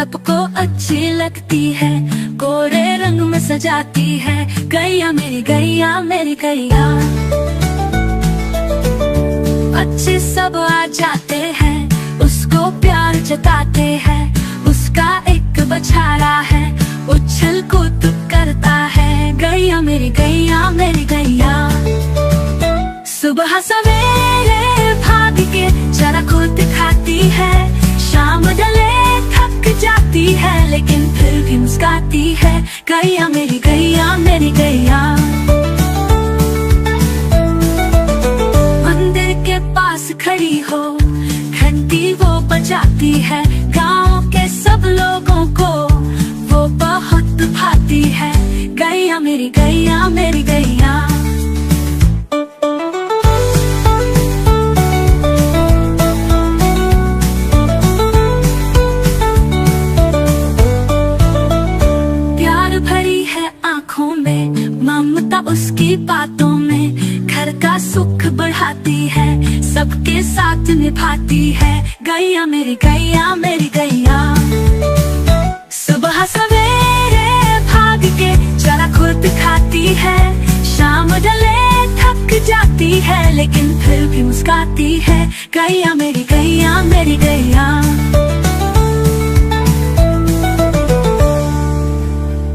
सबको अच्छी लगती है, गोरे रंग में सजाती है। गैया मेरी गैया मेरी गैया। अच्छे सब आ जाते हैं, उसको प्यार जताते हैं। उसका एक बछड़ा है, उछल कूद करता है। गैया मेरी गैया मेरी गैया। सुबह सवेरे भाग के जरा खुद खाती है, शाम ढले थक जाती है, लेकिन फिर भी मुस्काती है। गैया मेरी गैया मेरी गैया। मंदिर के पास खड़ी हो, घंटी वो बजाती है। गांव के सब लोगों को वो बहुत भाती है। गैया मेरी गैया मेरी गैया। प्यार भरी है आँखों में, ममता उसकी बातों में। घर का सुख बढ़ाती है, सबके साथ निभाती है। गैया मेरी गैया मेरी गैया। सुबह सवेरे भाग के जरा खुद खाती है, शाम ढले थक जाती है, लेकिन फिर भी मुस्काती है। गैया मेरी गैया मेरी गैया।